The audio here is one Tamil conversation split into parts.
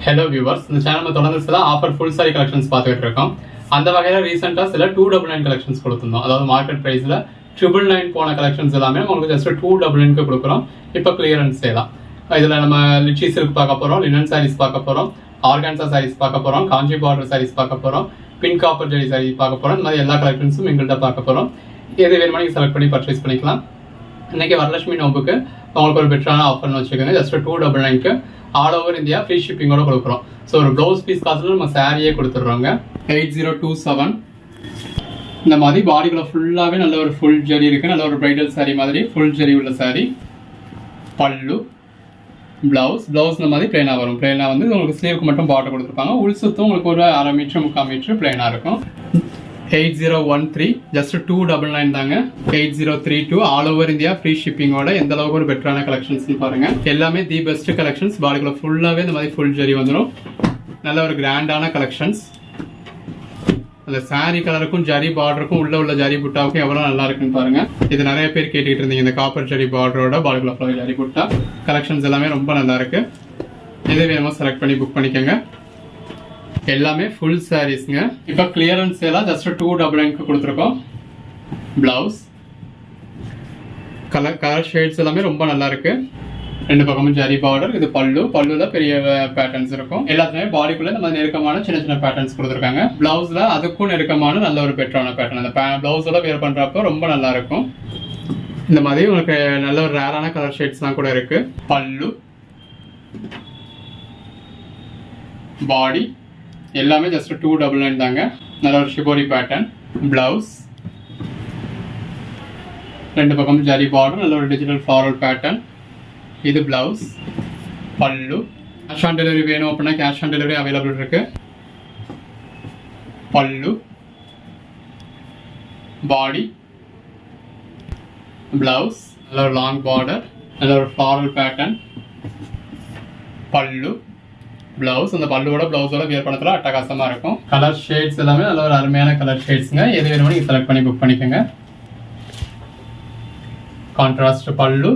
ஹலோ வியூவர்ஸ், இந்த சேனல் நம்ம தொடர்ந்து சில ஆஃபர் ஃபுல் சாரி கலெக்ஷன்ஸ் பார்த்துட்டு இருக்கோம். அந்த வகையில் ரீசெண்டாக சில 299 கலெக்ஷன்ஸ் கொடுத்துருந்தோம். அதாவது மார்க்கெட் ப்ரைஸில் 999 போன கலெக்ஷன்ஸ் எல்லாமே உங்களுக்கு ஜஸ்ட் 299 கொடுக்குறோம். இப்போ கிளியரன்ஸ் செய்யலாம். இதில் நம்ம லிச்சி சில்க் பார்க்க போகிறோம், லினன் சாரீஸ் பார்க்க போகிறோம், ஆர்கான்சா சாரீஸ் பார்க்க போகிறோம், காஞ்சி பார்டர் சாரீஸ் பார்க்க போகிறோம், பிங்க் காப்பர் ஜெரி சாரீ பார்க்க போகிறோம். இந்த மாதிரி எல்லா கலெக்ஷன்ஸும் எங்கள்கிட்ட பார்க்க போகிறோம். எது வேணுமோ நீங்கள் செலக்ட் பண்ணி பர்ச்சேஸ் பண்ணிக்கலாம். இன்றைக்கி வரலட்சுமி நோம்புக்கு உங்களுக்கு ஒரு பெட்டரான ஆஃபர்னு வச்சுக்கோங்க. ஜஸ்ட் 299க்கு ஆல் ஓவர் இந்தியா ஃப்ரீ ஷிப்பிங்கோட கொடுக்குறோம். ஸோ ஒரு ப்ளவுஸ் பீஸ் காசுல நம்ம சாரியே கொடுத்துட்றோங்க. 8027 இந்த மாதிரி பாடிக்குள்ள ஃபுல்லாகவே நல்ல ஒரு ஃபுல் ஜரி இருக்குது. நல்ல ஒரு பிரைடல் சாரீ மாதிரி ஃபுல் ஜரி உள்ள சாரீ. பல்லு, ப்ளவுஸ் இந்த மாதிரி பிளேனாக வரும். பிளேனாக வந்து உங்களுக்கு ஸ்லீவுக்கு மட்டும் பார்டர் கொடுத்துருப்பாங்க. உள் சுத்தம் உங்களுக்கு ஒரு 1/2 மீட்டர் 3/4 மீட்டர் பிளேனாக இருக்கும். 8013 ஜஸ்ட் 299 தாங்க. 8032 ஆல் ஓவர் இந்தியா ஃப்ரீ ஷிப்பிங்கோட எந்த அளவுக்கு ஒரு பெட்டரான கலெக்ஷன்ஸ் பாருங்க. எல்லாமே தி பெஸ்ட் கலெக்ஷன்ஸ். பாடிக்குள்ள ஃபுல்லாகவே இந்த மாதிரி ஃபுல் ஜரி வந்துடும். நல்ல ஒரு கிராண்டான கலெக்ஷன்ஸ். அந்த சாரி கலருக்கும் ஜரி பார்டருக்கும் உள்ள ஜரி புட்டாவுக்கும் எவ்வளோ நல்லா இருக்குன்னு பாருங்க. இது நிறைய பேர் கேட்டுக்கிட்டு இருந்தீங்க. இந்த காப்பர் ஜரி பார்டரோட பாடிக்குள்ள ஃபுல்லாக ஜரி புட்டா கலெக்ஷன்ஸ் எல்லாமே ரொம்ப நல்லா இருக்கு. எது வேணுமோ செலக்ட் பண்ணி புக் பண்ணிக்கோங்க. எல்லாமே ஃபுல் சாரீஸ்ங்க. இப்போ கிளியரன்ஸ் எல்லாம் ஜஸ்ட் 299க்கு கொடுத்துருக்கோம். பிளவுஸ் கலர் ஷேட்ஸ் எல்லாமே ரொம்ப நல்லா இருக்கு. ரெண்டு பக்கமும் ஜரி பார்டர். இது பல்லுல பெரிய பேட்டர்ன்ஸ் இருக்கும். எல்லாத்துலயுமே பாடிக்குள்ள இந்த மாதிரி நெருக்கமான சின்ன பேட்டர்ன்ஸ் கொடுத்துருக்காங்க. பிளவுஸ்ல அதுக்கும் நெருக்கமான நல்ல ஒரு பெட்டரான பேட்டர்ன். அந்த பிளவுஸோட வேர் பண்றப்போ ரொம்ப நல்லா இருக்கும். இந்த மாதிரி உங்களுக்கு நல்ல ஒரு ரேரான கலர் ஷேட்ஸ்லாம் கூட இருக்கு. பல்லு, பாடி எல்லாமே ஜஸ்ட் 299 தாங்க. நல்ல ஒரு ஷிபோரி பேட்டர்ன். பிளவுஸ் ரெண்டு பக்கம் ஜரி பார்டர். நல்ல ஒரு டிஜிட்டல் ஃப்ளாரல் பேட்டர்ன். இது பிளவுஸ். பல்லு. கேஷ் ஆன் டெலிவரி வேணும் அப்படின்னா கேஷ் ஆன் டெலிவரி அவைலபிள் இருக்கு. பல்லு, பாடி, பிளவுஸ் நல்ல ஒரு லாங் பார்டர். நல்ல ஒரு ஃப்ளாரல் பேட்டர்ன். பல்லு, பிளவுஸ். அந்த பல்லுவோட பிளவுஸோட வியர் பண்ணத்துல அட்டகாசமா இருக்கும். கலர் ஷேட்ஸ் எல்லாமே நல்ல ஒரு அருமையான கலர் ஷேட்ஸ்ங்க. எது வேணுமோ நீங்க செலக்ட் பண்ணி புக் பண்ணிக்கோங்க. கான்ட்ராஸ்ட் பல்லு,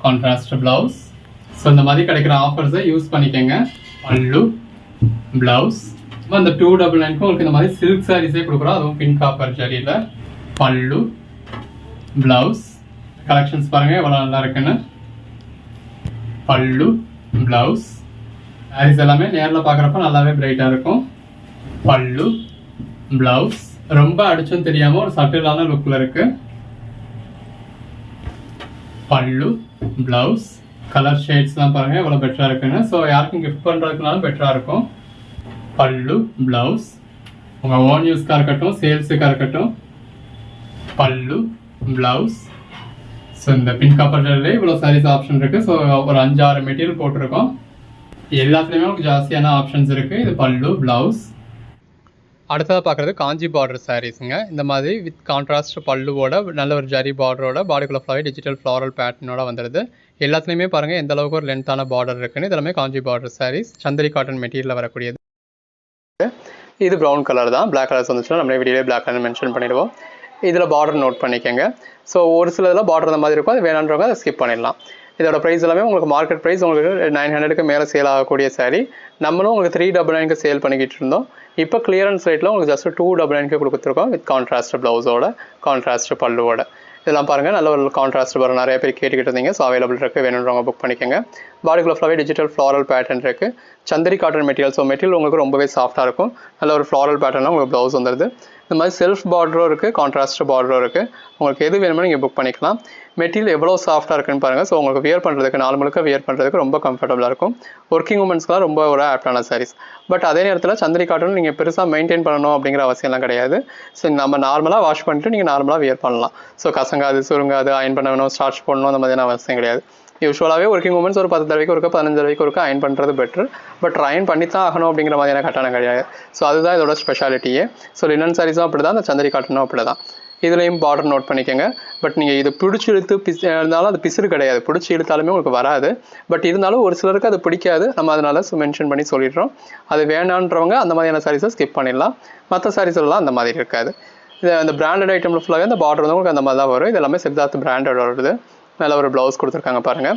கான்ட்ராஸ்ட் பிளவுஸ். ஸோ இந்த மாதிரி கிடைக்கிற ஆஃபர்ஸை யூஸ் பண்ணிக்கோங்க. பல்லு, பிளவுஸ். அந்த 299க்கு உங்களுக்கு இந்த மாதிரி சில்க் சாரீஸே கொடுக்குறோம். அதுவும் பிங்க் காப்பர் ஜரியில. பல்லு, பிளவுஸ். கலெக்ஷன்ஸ் பாருங்க எவ்வளோ நல்லா இருக்குன்னு. பல்லு, பிளவுஸ். சாரீஸ் எல்லாமே நேரில் பார்க்குறப்ப நல்லாவே பிரைட்டாக இருக்கும். பல்லு, பிளவுஸ். ரொம்ப அடிச்சும் தெரியாமல் ஒரு சட்டிலான லுக்கில் இருக்கு. பல்லு, பிளவுஸ். கலர் ஷேட்ஸ்லாம் பாருங்கள் எவ்வளோ பெட்டராக இருக்குன்னு. ஸோ யாருக்கும் கிஃப்ட் பண்ணுறதுக்குனாலும் பெட்டராக இருக்கும். பல்லு, பிளவுஸ். உங்கள் ஓன் யூஸ்க்காக இருக்கட்டும், சேல்ஸுக்காக இருக்கட்டும். பல்லு, பிளவுஸ். ஸோ இந்த பிங்க் காப்பர்லேயே இவ்வளோ சாரீஸ் ஆப்ஷன் இருக்குது. ஸோ ஒரு 5-6 மெட்டீரியல் போட்டிருக்கோம். எல்லாத்துலேயுமே உங்களுக்கு ஜாஸ்தியான ஆப்ஷன்ஸ் இருக்குது. இது பல்லு, பிளவுஸ். அடுத்ததாக பார்க்குறது காஞ்சி பார்டர் சாரீஸுங்க. இந்த மாதிரி வித் கான்ட்ராஸ்ட் பல்லுவோட நல்ல ஒரு ஜரி பார்டரோட பாடிக்குள்ள ஃபுல்லாகவே டிஜிட்டல் ஃப்ளாரல் பேட்டர்னோட வந்துடுது. எல்லாத்துலேயுமே பாருங்கள் எந்த அளவுக்கு ஒரு லென்த்தான பார்டர் இருக்குன்னு. இதெல்லாமே காஞ்சி பார்டர் சாரீஸ். சந்தரி காட்டன் மெட்டீரியலில் வரக்கூடியது. இது ப்ரௌன் கலர் தான். பிளாக் கலர்ஸ் வந்துச்சுன்னா நம்ம வீடியோலேயே பிளாக் கலர் மென்ஷன் பண்ணிடுவோம். இதில் பார்டர் நோட் பண்ணிக்கோங்க. ஸோ ஒரு சில இதெல்லாம் பார்டர் இந்த மாதிரி இருக்கும். அது வேணான்றவங்க அதை ஸ்கிப் பண்ணிடலாம். இதோட ப்ரைஸ் எல்லாமே உங்களுக்கு மார்க்கெட் ப்ரைஸ் உங்களுக்கு 900க்கு மேலே சேல் ஆகக்கூடிய சாரீ. நம்மளும் உங்களுக்கு 399க்கு சேல் பண்ணிக்கிட்டு இருந்தோம். இப்போ கிளியரன்ஸ் ரேட்டில் உங்களுக்கு ஜஸ்ட் 299க்கு கொடுத்துருக்கோம். வித் கான்ட்ராஸ்ட் ப்ளவுஸோட, கான்ட்ராஸ்ட் பல்லுவோட. இதெல்லாம் பாருங்கள் நல்ல ஒரு கான்ட்ராஸ்ட் வரும். நிறைய பேர் கேட்டுக்கிட்டு இருந்தீங்க. ஸோ அவைலபிள் இருக்குது. வேணுன்றவங்க புக் பண்ணிக்கோங்க. பாடிக்குள்ள ஃபுல்லாகவே டிஜிட்டல் ஃப்ளாரல் பேட்டர்ன் இருக்குது. Chandari cotton material. So material உங்களுக்கு ரொம்பவே சாஃப்ட்டாக இருக்கும். நல்ல ஒரு ஃப்ளாரல் பேட்டர்னாக உங்களுக்கு ப்ளவுஸ் வந்துடுது. இந்த மாதிரி செல்ஃப் பார்டரும் இருக்குது, கான்ட்ராஸ்ட் பார்டரும் இருக்குது. உங்களுக்கு எது வேணுமோ நீங்கள் புக் பண்ணிக்கலாம். மெட்டீரியல் எவ்வளோ சாஃப்ட்டாக இருக்குன்னு பாருங்கள். ஸோ உங்களுக்கு வியர் பண்ணுறதுக்கு நாலு முழுக்க வியர் பண்ணுறதுக்கு ரொம்ப கம்ஃபர்டபுளாக இருக்கும். ஒர்க்கிங் உமன்ஸ்க்குலாம் ரொம்ப ஒரு ஆப்டான சாரீஸ். பட் அதே நேரத்தில் சந்தரி காட்டன் நீங்கள் பெருசாக மெயின்டைன் பண்ணணும் அப்படிங்கிற அவசியம்லாம் கிடையாது. ஸோ நம்ம நார்மலாக வாஷ் பண்ணிட்டு நீங்கள் நார்மலாக வியர் பண்ணலாம். ஸோ கசங்காது, சுருங்காது, அயன் பண்ணணும், ஸ்டார்ச் பண்ணணும் அந்த மாதிரியான அவசியம் கிடையாது. யூஸ்வலாகவே ஒர்க்கிங் உமன்ஸ் ஒரு 10 தடவைக்கு ஒருக்க 15 தடவைக்கு ஒருக்க அயன் பண்ணுறது பெட்ரு. பட் அயன் பண்ணி தான் ஆகணும் அப்படிங்கிற மாதிரியான கட்டணம் கிடையாது. ஸோ அதுதான் இதோட ஸ்பெஷாலிட்டியே. ஸோ லினன் சாரீஸும் அப்படி தான், அந்த சந்தரி காட்டனும் அப்படி தான். இதுலேயும் பார்டர் நோட் பண்ணிக்கோங்க. பட் நீங்கள் இது பிடிச்சி இழுத்து இருந்தாலும் அது பிசுறு கிடையாது. பிடிச்சி இழுத்தாலுமே உங்களுக்கு வராது. பட் இருந்தாலும் ஒரு சிலருக்கு அது பிடிக்காது. நம்ம அதனால மென்ஷன் பண்ணி சொல்லிடுறோம். அது வேணான்றவங்க அந்த மாதிரியான சாரீஸை ஸ்கிப் பண்ணிடலாம். மற்ற சாரீஸ்லாம் அந்த மாதிரி இருக்காது. இந்த பிராண்டட் ஐட்டமில் ஃபுல்லாகவே அந்த பார்டர் வந்து உங்களுக்கு அந்த மாதிரி தான் வரும். இது எல்லாமே சித்தார்த் பிராண்டட் வருது. நல்ல ஒரு ப்ளவுஸ் கொடுத்துருக்காங்க பாருங்கள்.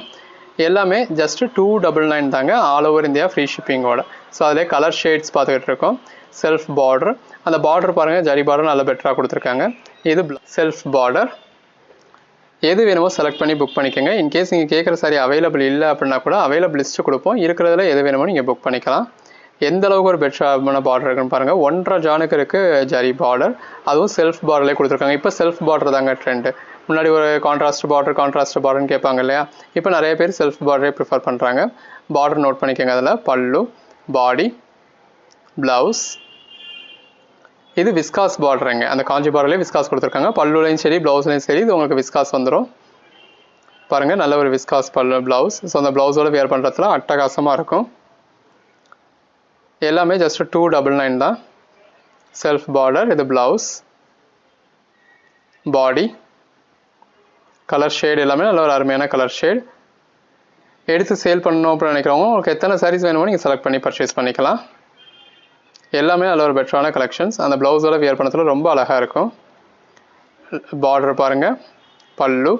எல்லாமே ஜஸ்ட் 299 தாங்க, ஆல் ஓவர் இந்தியா ஃப்ரீ ஷிப்பிங்கோட. ஸோ அதிலே கலர் ஷேட்ஸ் பார்த்துக்கிட்டு இருக்கோம். செல்ஃப் பார்டர், அந்த பார்டர் பாருங்கள், ஜரி பார்டர் நல்லா பெட்டராக கொடுத்துருக்காங்க. இது செல்ஃப் பார்டர். எது வேணுமோ செலக்ட் பண்ணி புக் பண்ணிக்கோங்க. இன்கேஸ் நீங்கள் கேட்குற சாரி அவைலபிள் இல்லை அப்படின்னா கூட அவைலபிள் லிஸ்ட்டு கொடுப்போம். இருக்கிறதுல எது வேணுமோ நீங்கள் புக் பண்ணிக்கலாம். எந்த அளவுக்கு ஒரு பெட்டரான பார்டர் இருக்குன்னு பாருங்கள். 1.5 ஜானுக்கு இருக்குது ஜரி பார்டர், அதுவும் செல்ஃப் பார்டர்லேயே கொடுத்துருக்காங்க. இப்போ செல்ஃப் பார்டர் தாங்க ட்ரெண்டு. முன்னாடி ஒரு கான்ட்ராஸ்ட் பார்டர்னு கேட்பாங்க இல்லையா, இப்போ நிறைய பேர் செல்ஃப் பார்டரே ப்ரிஃபர் பண்ணுறாங்க. பார்டர் நோட் பண்ணிக்கோங்க. அதில் பல்லு, பாடி, ப்ளவுஸ். இது விஸ்காஸ் பார்டருங்க, அந்த காஞ்சி பார்டர்லேயே விஸ்காஸ் கொடுத்துருக்காங்க. பல்லுலையும் சரி ப்ளவுஸ்லையும் சரி இது உங்களுக்கு விஸ்காஸ் வந்துடும். பாருங்கள், நல்ல ஒரு விஸ்காஸ் பல்லு ப்ளவுஸ். ஸோ அந்த ப்ளவுஸோடு வேர் பண்ணுறதுல அட்டகாசமாக இருக்கும். எல்லாமே ஜஸ்ட் 299 தான். செல்ஃப் பார்டர், இது ப்ளவுஸ், பாடி, கலர் ஷேட் எல்லாமே நல்ல ஒரு அருமையான கலர் ஷேட். எடுத்து சேல் பண்ணணும் அப்படின்னு நினைக்கிறவங்க உங்களுக்கு எத்தனை சாரீஸ் வேணுமோ நீங்கள் செலக்ட் பண்ணி பர்ச்சேஸ் பண்ணிக்கலாம். எல்லாமே நல்ல ஒரு பெட்டரான கலெக்ஷன்ஸ். அந்த ப்ளவுஸோட வியர் பண்ணத்தில் ரொம்ப அழகாக இருக்கும். பார்டர் பாருங்கள், பல்லு,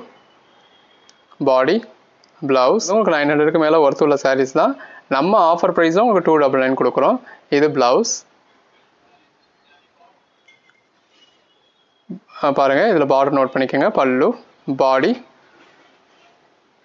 பாடி, ப்ளவுஸ். உங்களுக்கு 900க்கு மேலே ஒர்த் உள்ள சாரீஸ் தான். நம்ம ஆஃபர் ப்ரைஸும் உங்களுக்கு 299 கொடுக்குறோம். இது ப்ளவுஸ் பாருங்கள், இதில் பார்டர் நோட் பண்ணிக்கோங்க. பல்லு, பாடி.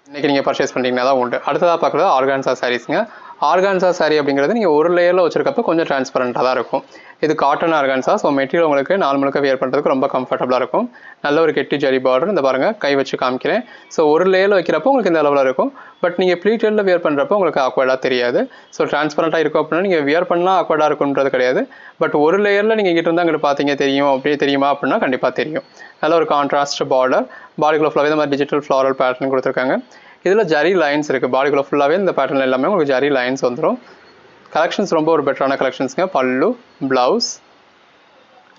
இன்றைக்கி நீங்கள் பர்ச்சேஸ் பண்ணிங்கன்னா தான் உண்டு. அடுத்ததாக பார்க்குறது ஆர்கான்சா சாரீஸுங்க. ஆர்கான்சா சாரீ அப்படிங்கிறது நீங்கள் ஒரு லேயரில் வச்சுருக்கப்போ கொஞ்சம் டிரான்ஸ்பரண்ட்டாக தான் இருக்கும். இது காட்டன் ஆர்கான்சா. ஸோ மெட்டீரியல் உங்களுக்கு 4 முழுக்க வியர் பண்ணுறதுக்கு ரொம்ப கம்ஃபர்டபுளாக இருக்கும். நல்ல ஒரு கெட்டி ஜரி பார்டர். இந்த பாருங்கள், கை வச்சு காமிக்கிறேன். ஸோ ஒரு லேயரில் வைக்கிறப்போ உங்களுக்கு இந்த அளவில் இருக்கும். பட் நீங்கள் ப்ளீட்டடில் வியர் பண்ணுறப்போ உங்களுக்கு ஆக்வர்டாக தெரியாது. ஸோ டிரான்ஸ்பரண்ட்டாக இருக்கும் அப்படின்னா நீங்கள் வியர் பண்ணால் ஆக்வர்டாக இருக்குன்றது கிடையாது. பட் ஒரு லேயரில் நீங்கள் கிட்ட இருந்தால் அங்கிட்டு பார்த்தீங்க தெரியும், அப்படியே தெரியுமா அப்படின்னா கண்டிப்பாக தெரியும். நல்ல ஒரு கான்ட்ராஸ்ட் பார்டர். பாடிக்குள்ள ஃபுல்லாகவே இந்த மாதிரி டிஜிட்டல் ஃப்ளாரல் பேட்டர்ன் கொடுத்துருக்காங்க. இதில் ஜரி லைன்ஸ் இருக்குது. பாடிக்குள்ள ஃபுல்லாகவே இந்த பேட்டர்ன் எல்லாமே உங்களுக்கு ஜரி லைன்ஸ் வந்துடும். கலெக்ஷன்ஸ் ரொம்ப ஒரு பெட்டரான கலெக்ஷன்ஸுங்க. பல்லு, ப்ளவுஸ்.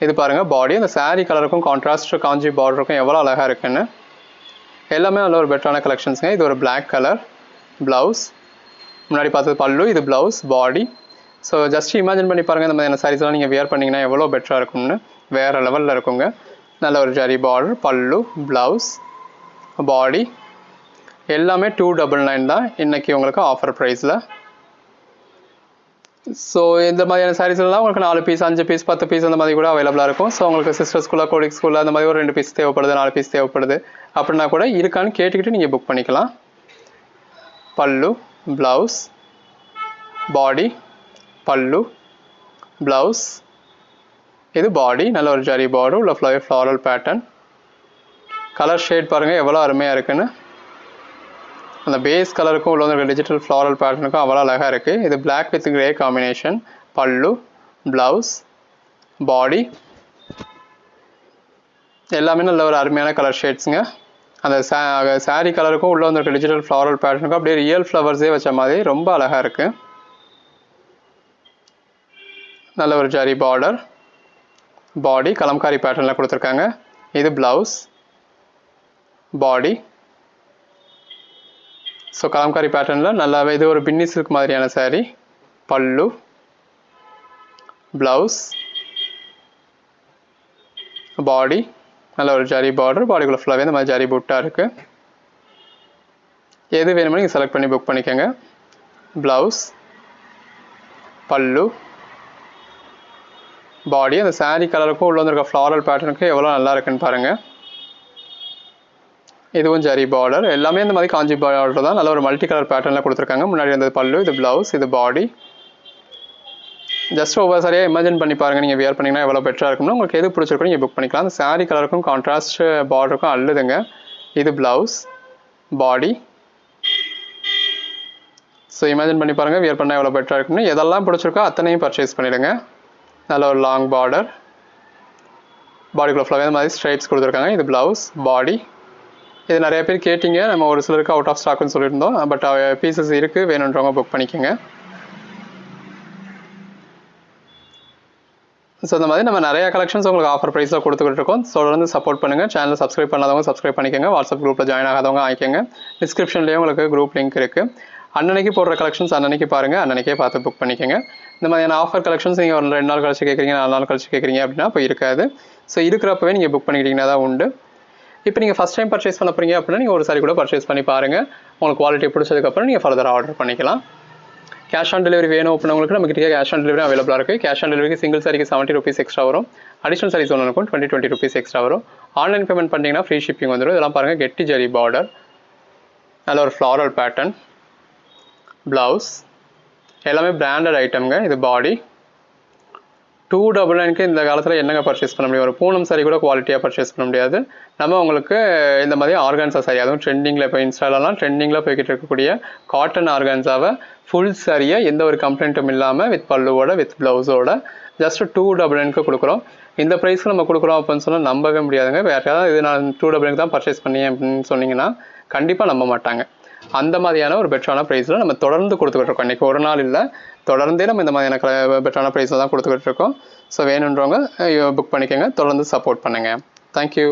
இது பாருங்கள் பாடி. அந்த சாரீ கலருக்கும் கான்ட்ராஸ்ட் காஞ்சி பார்டருக்கும் எவ்வளோ அழகாக இருக்குன்னு. எல்லாமே நல்ல ஒரு பெட்டரான கலெக்ஷன்ஸுங்க. இது ஒரு பிளாக் கலர் ப்ளவுஸ். முன்னாடி பார்த்தது பல்லு, இது ப்ளவுஸ், பாடி. ஸோ ஜஸ்ட் இமேஜின் பண்ணி பாருங்கள், இந்த மாதிரியான சாரீஸ்லாம் நீங்கள் வியர் பண்ணிங்கன்னா எவ்வளோ பெட்டராக இருக்கும்னு. வேறு லெவலில் இருக்குங்க. நல்ல ஒரு ஜரி பார்டர், பல்லு, ப்ளவுஸ், பாடி. எல்லாமே 299 தான் இன்றைக்கி உங்களுக்கு ஆஃபர் ப்ரைஸில். ஸோ இந்த மாதிரியான சாரீஸ்லாம் உங்களுக்கு 4 பீஸ், 5 பீஸ், 10 பீஸ் அந்த மாதிரி கூட அவைலபிளாக இருக்கும். ஸோ உங்களுக்கு சிஸ்டர் ஸ்கூலில், கோலிக் ஸ்கூலில் அந்த மாதிரி ஒரு 2 பீஸ் தேவைப்படுது, 4 பீஸ் தேவைப்படுது அப்படின்னா கூட இருக்கான்னு கேட்டுக்கிட்டு நீங்கள் புக் பண்ணிக்கலாம். பல்லு, ப்ளவுஸ், பாடி, பல்லு, ப்ளவுஸ். இது பாடி. நல்ல ஒரு ஜரி பார்டர் உள்ள ஃப்ளாரல் பேட்டர்ன். கலர் ஷேட் பாருங்கள் எவ்வளோ அருமையாக இருக்குன்னு. அந்த பேஸ் கலருக்கும் உள்ள வந்து டிஜிட்டல் ஃப்ளாரல் பேட்டர்னுக்கும் அவ்வளோ அழகாக இருக்குது. இது பிளாக் வித் கிரே காம்பினேஷன். பல்லு, ப்ளவுஸ், பாடி. எல்லாமே நல்ல ஒரு அருமையான கலர் ஷேட்ஸுங்க. அந்த சாரீ கலருக்கும் உள்ள வந்து டிஜிட்டல் ஃப்ளாரல் பேட்டர்னுக்கும் அப்படியே ரியல் ஃப்ளவர்ஸே வச்ச மாதிரி ரொம்ப அழகாக இருக்குது. நல்ல ஒரு ஜரி பார்டர், பாடி கலம்காரி பேட்டர்னில் கொடுத்துருக்காங்க. இது ப்ளவுஸ், பாடி. ஸோ கலம்காரி பேட்டர்னில் நல்லாவே இது ஒரு பின்னி சில்க் மாதிரியான சாரீ. பல்லு, ப்ளவுஸ், பாடி. நல்ல ஒரு ஜரி பார்டர். பாடிக்குள்ள ஃபுல்லாகவே இந்த மாதிரி ஜரி புட்டாக இருக்குது. எது வேணுமோ நீங்கள் செலக்ட் பண்ணி புக் பண்ணிக்கோங்க. ப்ளவுஸ், பல்லு, பாடி. அந்த சாரீ கலருக்கும் உள்ள வந்துருக்க ஃப்ளாரல் பேட்டர்னுக்கு எவ்வளோ நல்லா இருக்குன்னு பாருங்கள். இதுவும் ஜரி பார்டர். எல்லாமே இந்த மாதிரி காஞ்சி பார்டர் தான். நல்ல ஒரு மல்டி கலர் பேட்டர்னில் கொடுத்துருக்காங்க. முன்னாடி இருந்தது பல்லு, இது ப்ளவுஸ், இது பாடி. ஜஸ்ட் ஒவ்வொரு சாரியாக இமேஜின் பண்ணி பாருங்கள். நீங்கள் வியர் பண்ணிங்கன்னா எவ்வளோ பெட்டராக இருக்கும்னா உங்களுக்கு எது பிடிச்சிருக்கோ நீங்கள் புக் பண்ணிக்கலாம். அந்த சாரீ கலருக்கும் கான்ட்ராஸ்ட் பார்டருக்கும் அல்லுதுங்க. இது ப்ளவுஸ், பாடி. ஸோ இமேஜின் பண்ணி பாருங்கள் வியர் பண்ணால் எவ்வளோ பெட்டராக இருக்கும்னு. எதெல்லாம் பிடிச்சிருக்கோ அத்தனையும் பர்ச்சேஸ் பண்ணிவிடுங்க. நல்ல ஒரு லாங் பார்டர். பாடிக்குள்ள ஃபுல்லாகவே இந்த மாதிரி ஸ்ட்ரைப்ஸ் கொடுத்துருக்காங்க. இது ப்ளவுஸ், பாடி. இது நிறைய பேர் கேட்டிங்க. நம்ம ஒரு சிலருக்கு அவுட் ஆஃப் ஸ்டாக்னு சொல்லியிருந்தோம். பட் பீசஸ் இருக்குது, வேணுன்றவங்க புக் பண்ணிக்கோங்க. ஸோ இந்த மாதிரி நம்ம நிறைய கலெக்ஷன்ஸ் உங்களுக்கு ஆஃபர் ப்ரைஸில் கொடுத்துக்கிட்டு இருக்கோம். தொடர்ந்து சப்போர்ட் பண்ணுங்கள். சேனல் சப்ஸ்கிரைப் பண்ணாதவங்க சப்ஸ்கிரைப் பண்ணிக்கோங்க. வாட்ஸ்அப் குரூப்பில் ஜாயின் ஆகாதவங்க ஆகிக்கோங்க. டிஸ்கிரிப்ஷன்லேயும் உங்களுக்கு குரூப் லிங்க் இருக்குது. அன்னன்னைக்கு போடுற கலெக்ஷன்ஸ் அன்னன்னைக்கு பாருங்கள், அன்னன்னைக்கே பார்த்து புக் பண்ணிக்கோங்க. இந்த மாதிரியான ஆஃபர் கலெக்ஷன்ஸ் நீங்கள் ஒரு 2 நாள் கழிச்சு கேட்குறீங்க, 4 நாள் கழிச்சு கேட்குறீங்க அப்படின்னா இப்போ இருக்காது. ஸோ இருக்கிறப்பவே நீங்கள் புக் பண்ணிக்கிட்டீங்கன்னா தான் உண்டு. இப்போ நீங்கள் ஃபஸ்ட் டைம் பர்ச்சேஸ் பண்ண போகிறீங்க அப்படின்னா நீங்கள் ஒரு சாரி கூட பர்ச்சேஸ் பண்ணி பாருங்கள். உங்களுக்கு குவாலிட்டி பிடிச்சதுக்கப்புறம் நீங்கள் ஃபர்தராக ஆர்டர் பண்ணிக்கலாம். கேஷ் ஆன் டெலிவரி வேணும் அப்படின்னவங்களுக்கு நம்மகிட்ட கேஷ் ஆன் டெலிவரி அவைலபிளாக இருக்குது. கேஷ் ஆன் டெலிவரிக்கு சிங்கிள் சாரிக்கு 70 rupees எக்ஸ்ட்ரா வரும். அடிஷனல் சாரீஸ் ஒன்று இருக்கும் 20 rupees எக்ஸ்ட்ரா வரும். ஆன்லைன் பேமெண்ட் பண்ணிங்கன்னா ஃப்ரீ ஷிப்பிங் வந்துடும். இதெல்லாம் பாருங்கள், கெட்டி ஜரி பார்டர், அதில் ஒரு ஃப்ளாரல் பேட்டர்ன், ப்ளவுஸ், எல்லாமே பிராண்டட் ஐட்டம்ங்க. இது பாடி 299க்கு இந்த காலத்தில் என்னங்க பர்ச்சேஸ் பண்ண முடியும்? ஒரு பூனம் சாரி கூட குவாலிட்டியாக பர்ச்சேஸ் பண்ண முடியாது. நம்ம உங்களுக்கு இந்த மாதிரி ஆர்கான்ஸா சாரி, அதுவும் ட்ரெண்டிங்கில் இப்போ இன்ஸ்டாலலாம் ட்ரெண்டிங்கில் போய்கிட்டு இருக்கக்கூடிய காட்டன் ஆர்கான்ஸாவை ஃபுல் சாரியை எந்த ஒரு கம்ப்ளைண்ட்டும் இல்லாமல் வித் பல்லுவோட வித் ப்ளவுஸோட ஜஸ்ட் 299க்கு கொடுக்குறோம். இந்த ப்ரைஸ்க்கு நம்ம கொடுக்குறோம் அப்படின்னு சொன்னால் நம்பவே முடியாதுங்க. வேறு யாராவது இது நான் 299க்கு தான் பர்ச்சேஸ் பண்ணி அப்படின்னு சொன்னீங்கன்னா கண்டிப்பாக நம்ப மாட்டாங்க. அந்த மாதிரியான ஒரு பெட்டரான ப்ரைஸில் நம்ம தொடர்ந்து கொடுத்துக்கிட்டு இருக்கோம். இன்றைக்கி ஒரு நாள் இல்லை, தொடர்ந்தே நம்ம இந்த மாதிரியான பெட்டரான ப்ரைஸில் தான் கொடுத்துக்கிட்டு இருக்கோம். ஸோ வேணுன்றவங்க புக் பண்ணிக்கோங்க, தொடர்ந்து சப்போர்ட் பண்ணுங்கள். தேங்க்யூ.